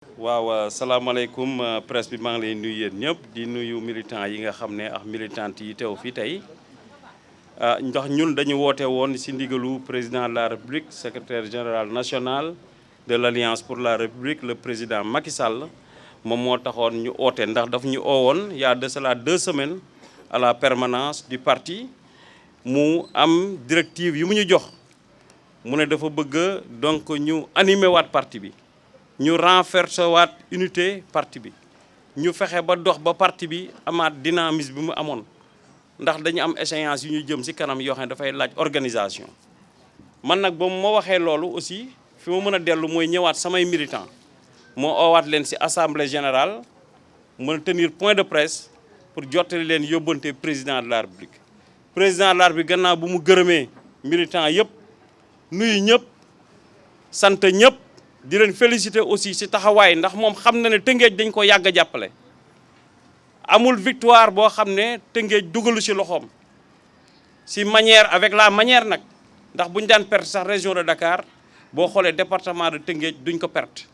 waaw salaamaaleykum presse bi maa ngi lay nuyu yéen ñëpp di nuyu militants yi nga xam ne ak militantes yi teew fii tey ndax ñun dañu woote woon ci ndigalu président de la république secrétaire général national de l'alliance pour la république le président Macky Sall moom moo taxoon ñu oote ndax daf ñu oowoon il y a de cela 2 semaines à la permanence du parti mu am directive yu mu ñu jox mu ne dafa bëgg donc ñu animer waat parti bi. ñu renforcer waat unité parti bi ñu fexe ba dox ba parti bi amaat dynamisme bi mu amoon ndax dañu am échéance yu ñu jëm ci kanam yoo xam ne dafay laaj organisation man nag ba mu ma waxee loolu aussi fi ma mën a dellu mooy ñëwaat samay militant moo oowaat leen ci assemblée générale mën a tenir point de presse pour jottali leen yóbbante président de la république président de la république gannaaw bu mu gërëmee militant yëpp nuyu ñëpp sant ñëpp di leen féliciter aussi ci taxawaay ndax moom xam na ne Tëngéej dañ ko yàgg a jàppale amul victoire boo xam ne Tëngéej dugalu ci loxoom ci manière avec la manière nag ndax bu ñu daan perte sax région de Dakar boo xoolee département de Tëngéej duñ ko perte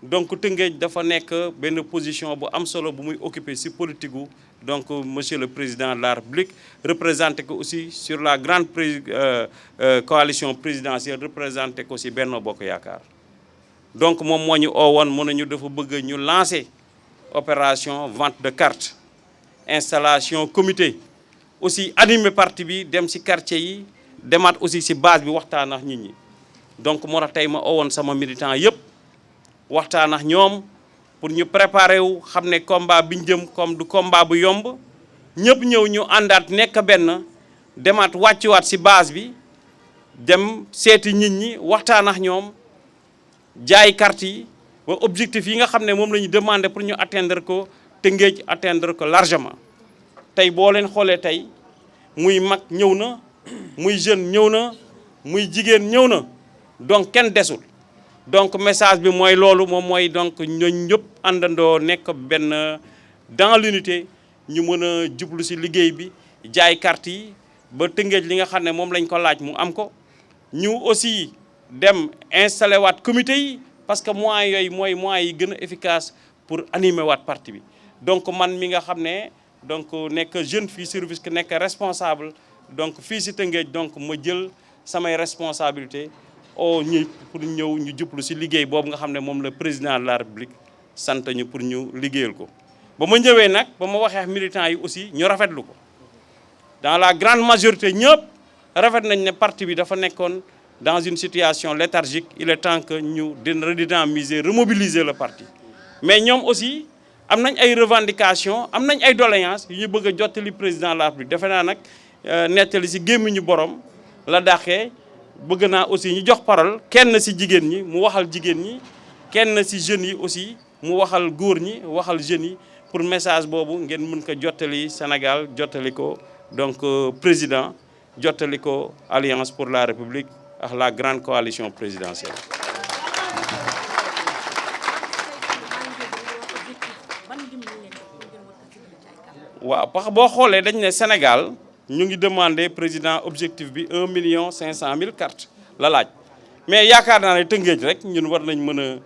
donc Tëngéej dafa nekk benn position bu am solo bu muy occuper ci politique gu donc monsieur le président de la République représenté ko aussi sur la grande coalition présidentielle représenté ko ci Benno Bokk Yaakaar. donc moom moo ñu oowoon mu ne ñu dafa bëgg ñu lancer opération vente de carte installation comité aussi animer parti bi dem ci quartier yi demaat aussi ci base bi waxtaan ak nit ñi donc moo tax tey ma oowoon sama militant yëpp waxtaan ak ñoom pour ñu préparer wu xam ne combat bi ñu jëm comme du combat bu yomb ñëpp ñëw ñu àndaat nekk benn demaat wàccuwaat ci base bi dem seeti nit ñi waxtaan ak ñoom. jaay carte yi ba objectif yi nga xam ne moom la ñu demandé pour ñu atteindre ko Tëngéej atteindre ko largement tey boo leen xoolee tey muy mag ñëw na muy jeune ñëw na muy jigéen ñëw na donc kenn desul donc message bi mooy loolu moom mooy donc ñooñu ñëpp àndandoo nekk benn dans l'unité ñu mën a jublu ci liggéey bi jaay carte yi ba Tëngéej li nga xam ne moom lañ ko laaj mu am ko ñu aussi dem installé waat comité yi parce que moyens yooyu mooy moyens yi gën a efficace pour animer waat parti bi donc man mi nga xam ne donc nekk jeune fii ci Rufisque nekk responsable donc fii ci Tëngéej donc ma jël samay responsabilité ñi pour ñëw ñu jublu ci liggéey boobu nga xam ne moom la président de la République sant ñu pour ñu liggéeyal ko ba ma ñëwee nag ba ma waxee militants yi aussi ñu rafetlu ko dans la grande majorité ñëpp rafet nañ ne parti bi dafa nekkoon dans une situation léthargique il est temps que ñu redynamiser remobiliser le parti mais ñoom aussi am nañ ay revendications am nañ ay doléances yu ñu bëgg a jottali président de la République defe naa nag nettali ci gémmiñu borom la dàqee bëgg naa aussi ñu jox parole kenn ci jigéen ñi mu waxal jigéen ñi kenn ci jeunes yi aussi mu waxal góor ñi waxal jeunes yi pour message boobu ngeen mën ko jottali Sénégal jottali ko donc président jottali ko Alliance pour la République ak la grande coalition présidentielle. waaw parce que boo xoolee dañ ne Sénégal ñu ngi demandé président objectif bi 1,5 million cartes la laaj mais yaakaar naa ne Tëngéej rek ñun war nañ mën a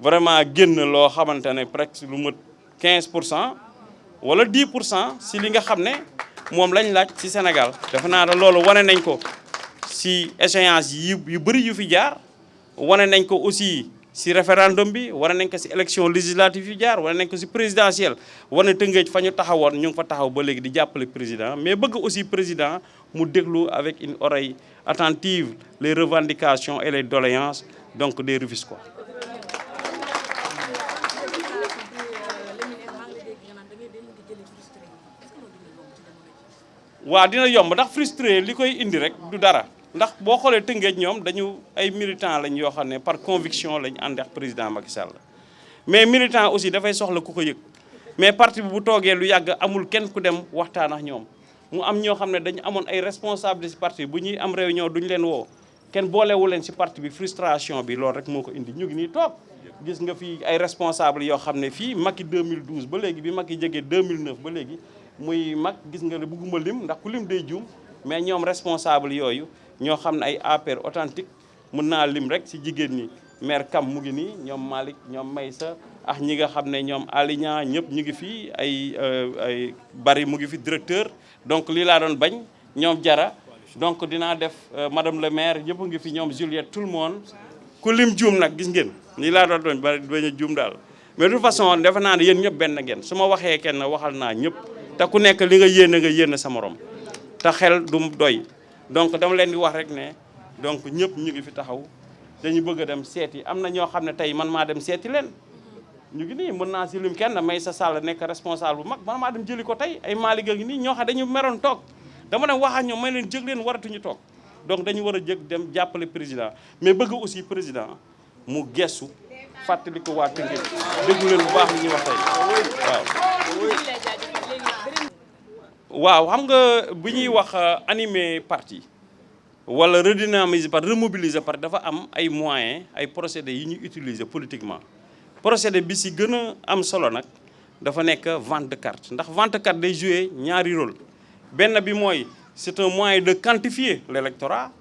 vraiment génn loo xamante ne presque lu mat 15% wala 10% si li nga xam ne moom lañ laaj ci Sénégal. defe naa ne loolu wane nañ ko. ci échéance yu bëri yu fi jaar wane nañ ko aussi ci référendum bi wane nañ ko ci élection législative yu jaar wane nañ ko ci présidentielle wane Tëngéej fa ñu taxawoon ñu ngi fa taxaw ba léegi di jàppale président mais bëgg aussi président mu déglu avec une oreille attentive les revendications et les doléances donc des Rufisquois. waaw dina yomb ndax frustré li koy indi rek du dara. ndax boo xoolee Tëngéej ñoom dañu ay militants lañ yoo xam ne par conviction lañ ànd ak président Macky Sall mais militant aussi dafay soxla ku ko yëg mais parti bi bu toogee lu yàgg amul kenn ku dem waxtaan ak ñoom mu am ñoo xam ne dañu amoon ay responsabilités ci parti bu ñuy am réunion duñu leen woo kenn boolewu leen ci parti bi frustration bi loolu rek moo ko indi ñu ngi nii toog gis nga fii ay responsables yoo xam ne fii Macky 2012 ba léegi bi Macky jógee 2009 ba léegi muy mag gis nga ne bëgguma lim ndax ku lim day juum mais ñoom responsable yooyu ñoo xam ne ay APR authentique mën naa lim rek ci jigéen ñi maire Kam mu ngi nii ñoom Malick ñoom Maysa ak ñi nga xam ne ñoom Alignan ñëpp ñu ngi fii ay bari mu ngi fi directeur donc lii laa doon bañ ñoom Jara donc dinaa def madame le maire ñëpp ngi fi ñoom Juliette tout le monde ku lim juum nag gis ngeen lii laa doon bañ bañ a juum daal mais de toute façon defe naa ne yéen ñëpp benn ngeen su ma waxee kenn waxal naa ñëpp te ku nekk li nga yéene sa morom te xel du doy donc dama leen di wax rek ne donc ñëpp ñu ngi fi taxaw dañu bëgg a dem seeti am na ñoo xam ne tey man maa dem seeti leen ñu ngi nii mën naa si lim kenn may sa Sall nekk responsable bu mag man maa dem jëli ko tey ay Malick a ngi nii ñoo xam dañu meroon toog dama dem wax ak ñoom may leen jëg leen waratuñu toog donc dañu war a jëg dem jàppale président mais bëgg aussi président mu gestu fàttali ko waa Tëngéej déglu leen bu baax li ñuy wax tey waaw xam nga bu ñuy wax animer parti wala redynamiser par remobiliser par dafa am ay moyens ay procédés yi ñuy utiliser politiquement procédé bi si gën a am solo nag dafa nekk vente de carte ndax vente de carte day jouer ñaari rôle benn bi mooy c'est un moyen de quantifier l'électorat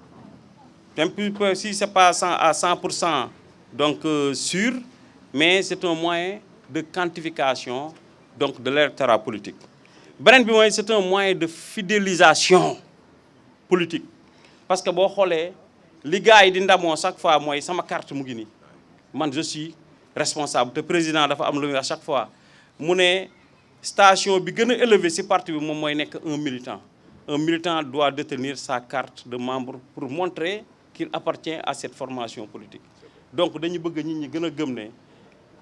même si c'est pas à 100% donc sûr mais c'est un moyen de quantification donc de l'électorat politique beneen bi mooy c'est un moyen de fidélisation politique parce que boo xoolee li gars yi di ndamoo chaque fois mooy sama carte mu ngi nii man je suis responsable te président dafa am lu muy à chaque fois mu ne station bi gën a élevé ci parti bi moom mooy nekk un militant doit détenir sa carte de membre pour montrer qu'il appartient à cette formation politique donc dañu bëgg nit ñi gën a gëm ne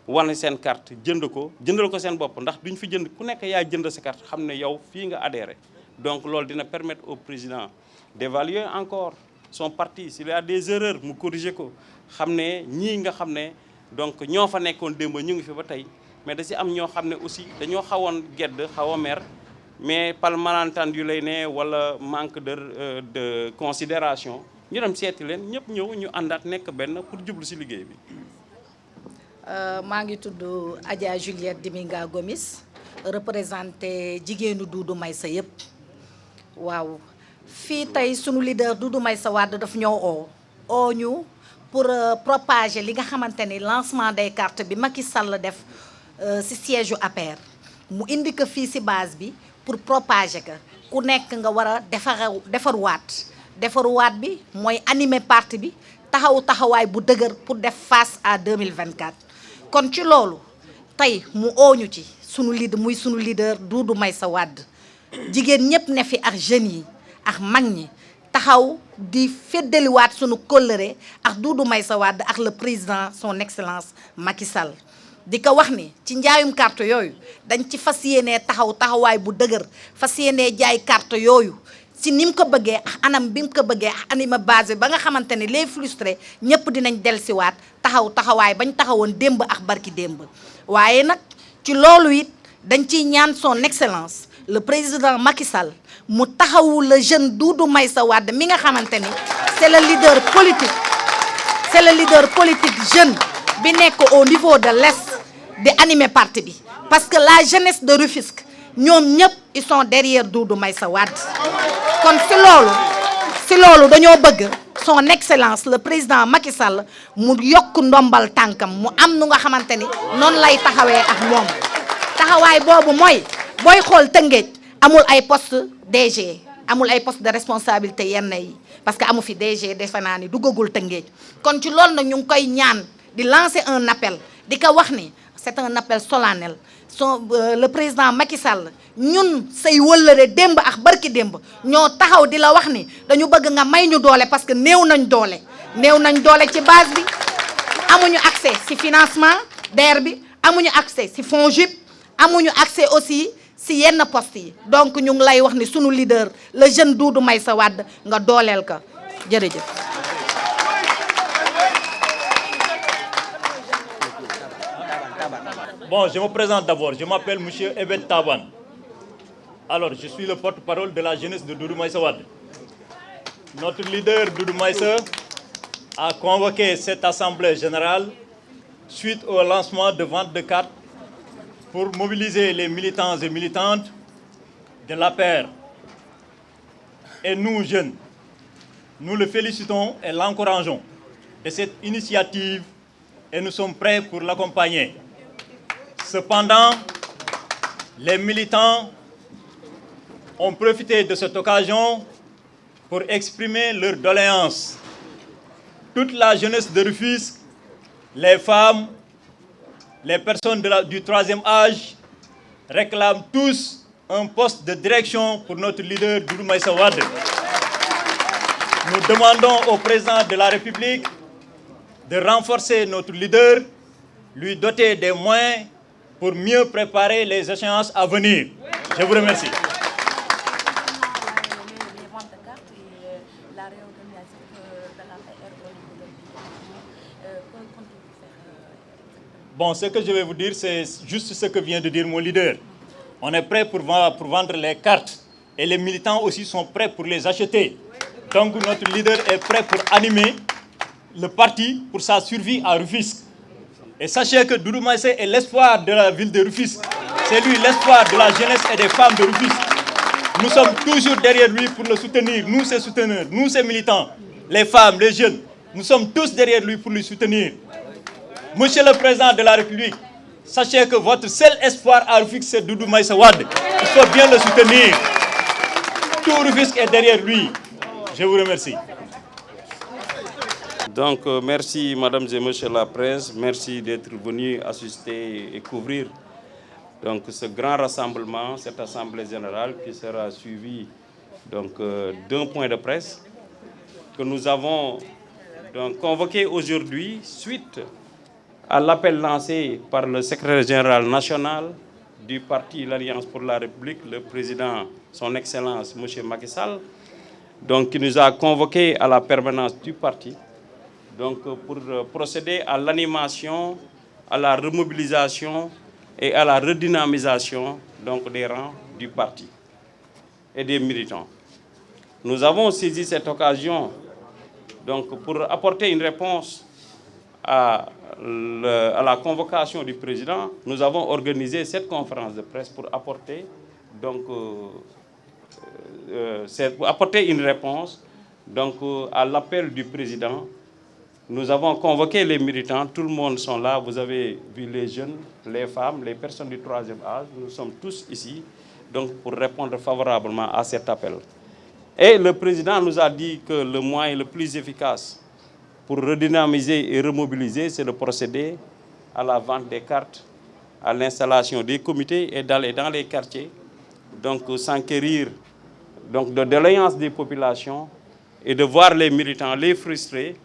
wane seen carte jëndal ko seen bopp ndax duñ fi jënd ku nekk yaa jënd sa carte xam ne yow fii nga adhéré donc loolu dina permettre au président d'évaluer encore son parti s'il y a des erreurs mu corriger ko xam ne ñii nga xam ne donc ñoo fa nekkoon démb ñu ngi fi ba tey mais da si am ñoo xam ne aussi dañoo xawoon gedd xaw a mer mais par malentendu lay ne wala manque de considération ñu dem seeti leen ñëpp ñëw ñu àndaat nekk benn pour jublu si liggéey bi. maa ngi tudd Adja Juliette Diminga Gomis représenté jigéenu Doudou Maïssa yëpp waaw fii tey sunu leader Doudou Maïssa Wade daf ñoo oo ñu pour propager li nga xamante ni lancement des cartes bi Macky Sall def ci siège u APR mu indi ko fii ci base bi pour propager ko ku nekk nga war a defaruwaat bi mooy animer parti bi taxawaay bu dëgër pour def face à 2024 kon ci loolu tey mu ooñu ci sunu leader Doudou Maïssa Wade jigéen ñëpp ne fi ak jeunes yi ak mag ñi taxaw di feddaliwaat sunu kóllëre ak Doudou Maïssa Wade ak le président son excellence Macky Sall di ko wax ni ci njaayum carte yooyu dañ ci fas yéenee taxawaay bu dëgër fas yéenee jaay carte yooyu ci ni mu ko bëggee ak anam bi mu ko bëggee ak anima base ba nga xamante ne les frustrés ñëpp dinañ dellusiwaat taxawaay bañ taxawoon démb ak barki démb waaye nag ci loolu it dañ ciy ñaan son excellence le président Macky Sall mu taxawu le jeune Doudou Maïssa Wade mi nga xamante ni c'est le leader politique jeune bi nekk au niveau de l'Est di animer parti bi parce que la jeunesse de Rufisque ñoom ñëpp ils sont derrière Doudou Maïssa Wade kon si loolu dañoo bëgg son excellence le président Macky Sall mu yokk ndombal tànkam mu am nu nga xamante ni noonu lay taxawee ak moom taxawaay boobu mooy booy xool Tëngéej amul ay poste DG amul ay poste de responsabilité yenn yi parce que amu fi DG defe naa ni duggagul Tëngéej kon ci loolu nag ñu ngi koy ñaan di lancer un appel di ko wax ni c'est un appel solennel le président Macky Sall ñun say wëllëre démb ak barki démb ñoo taxaw di la wax ni dañu bëgg nga may ñu doole parce que néew nañ doole ci base bi amuñu accès ci financement DER bi amuñu accès ci FONGIP amuñu accès aussi ci yenn poste yi donc ñu ngi lay wax ni sunu leader le jeune Doudou Maïssa Wade nga dooleel ko jërëjëf. Bon, je me présente d'abord. Je m'appelle Monsieur Ebed Taban. Alors, je suis le porte-parole de la jeunesse de Doudou Maïssa Wade. Notre leader Doudou Maïssa a convoqué cette assemblée générale suite au lancement de vente de cartes pour mobiliser les militants et militantes de l'APR. Et nous, jeunes, nous le félicitons et l'encourageons de cette initiative et nous sommes prêts pour l'accompagner. Cependant, les militants ont profité de cette occasion pour exprimer leurs doléances. Toute la jeunesse de Rufisque, les femmes, les personnes du troisième âge réclament tous un poste de direction pour notre leader Doudou Maïssa Wade. Nous demandons au président de la République de renforcer notre leader, lui doter des moyens pour mieux préparer les échéances à venir. Je vous remercie. Bon, ce que je vais vous dire, c'est juste ce que vient de dire mon leader. On est prêt pour vendre les cartes et les militants aussi sont prêts pour les acheter. Donc notre leader est prêt pour animer le parti pour sa survie à Rufisque. Et sachez que Doudou Maïssa est l'espoir de la ville de Rufisque. C'est lui l'espoir de la jeunesse et des femmes de Rufisque. Nous sommes toujours derrière lui pour le soutenir. Nous, ses souteneurs, nous, ses militants, les femmes, les jeunes. Nous sommes tous derrière lui pour le soutenir. Monsieur le Président de la République, sachez que votre seul espoir à Rufisque, c'est Doudou Maïssa Wade. Il faut bien le soutenir. Tout Rufisque est derrière lui. Je vous remercie. Donc, merci Madame et Monsieur la presse, merci d'être venus assister et couvrir donc, ce grand rassemblement, cette assemblée générale qui sera suivie d'un point de presse que nous avons donc, convoqué aujourd'hui suite à l'appel lancé par le secrétaire général national du parti L'Alliance pour la République, le président, son Excellence, M. Macky Sall, donc, qui nous a convoqués à la permanence du parti donc, pour procéder à l'animation, à la remobilisation et à la redynamisation donc, des rangs du parti et des militants. Nous avons saisi cette occasion donc, pour apporter une réponse à la convocation du président. Nous avons organisé cette conférence de presse pour apporter, donc, une réponse donc, à l'appel du président. Nous avons convoqué les militants, tout le monde sont là, vous avez vu les jeunes, les femmes, les personnes du troisième âge, nous sommes tous ici donc, pour répondre favorablement à cet appel. Et le président nous a dit que le moyen le plus efficace pour redynamiser et remobiliser, c'est de procéder à la vente des cartes, à l'installation des comités et d'aller dans les quartiers, donc s'enquérir de doléances des populations et de voir les militants, les frustrés,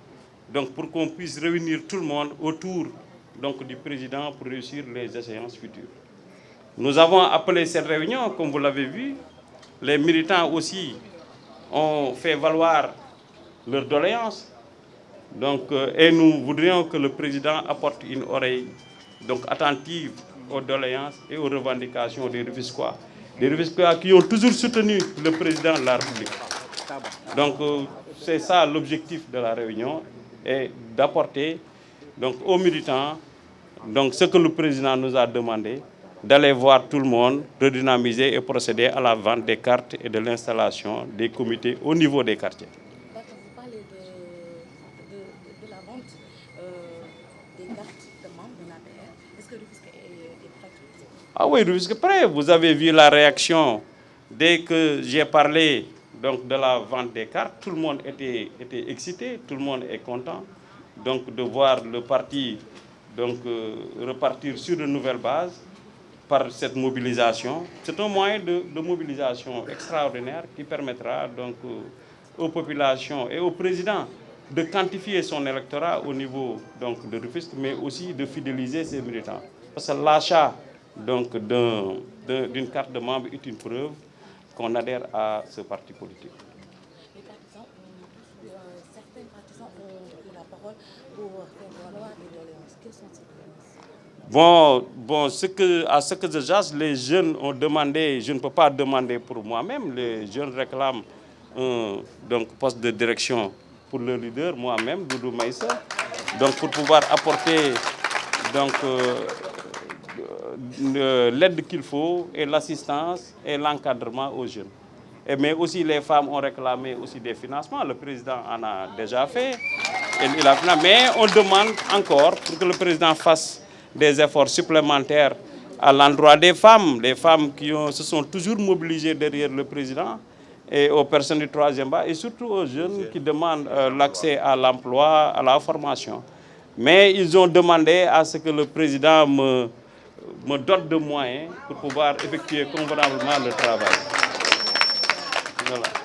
donc pour qu'on puisse réunir tout le monde autour donc, du président pour réussir les échéances futures. Nous avons appelé cette réunion, comme vous l'avez vu, les militants aussi ont fait valoir leurs doléances. Donc, et nous voudrions que le président apporte une oreille donc, attentive aux doléances et aux revendications des Rufisquois. Des Rufisquois qui ont toujours soutenu le président de la République. Donc, c'est ça l'objectif de la réunion, et d'apporter aux militants donc, ce que le président nous a demandé, d'aller voir tout le monde, redynamiser et procéder à la vente des cartes et de l'installation des comités au niveau des quartiers. Vous parlez de la vente des cartes de membres de l'APR. Est-ce que Rufisque est prêt? Ah oui, Rufisque est prêt. Vous avez vu la réaction dès que j'ai parlé donc, de la vente des cartes. Tout le monde était excité, tout le monde est content donc, de voir le parti donc, repartir sur de nouvelles bases par cette mobilisation. C'est un moyen de mobilisation extraordinaire qui permettra donc, aux populations et au président de quantifier son électorat au niveau donc, de Rufisque, mais aussi de fidéliser ses militants. Parce que l'achat d'une carte de membre est une preuve qu'on adhère à ce parti politique. Les partisans, certains partisans ont pris la parole pour faire valoir les doléances. Quelles sont ces doléances? Bon, à ce que je sache, les jeunes ont demandé, je ne peux pas demander pour moi-même, les jeunes réclament un poste de direction pour le leader, moi-même, Doudou Maïssa, donc pour pouvoir apporter l'aide qu'il faut et l'assistance et l'encadrement aux jeunes. Mais aussi les femmes ont réclamé aussi des financements, le président en a déjà fait. Mais on demande encore pour que le président fasse des efforts supplémentaires à l'endroit des femmes qui se sont toujours mobilisées derrière le président et aux personnes du troisième bas et surtout aux jeunes qui demandent l'accès à l'emploi, à la formation. Mais ils ont demandé à ce que le président me dote de moyens pour pouvoir effectuer convenablement le travail. Voilà.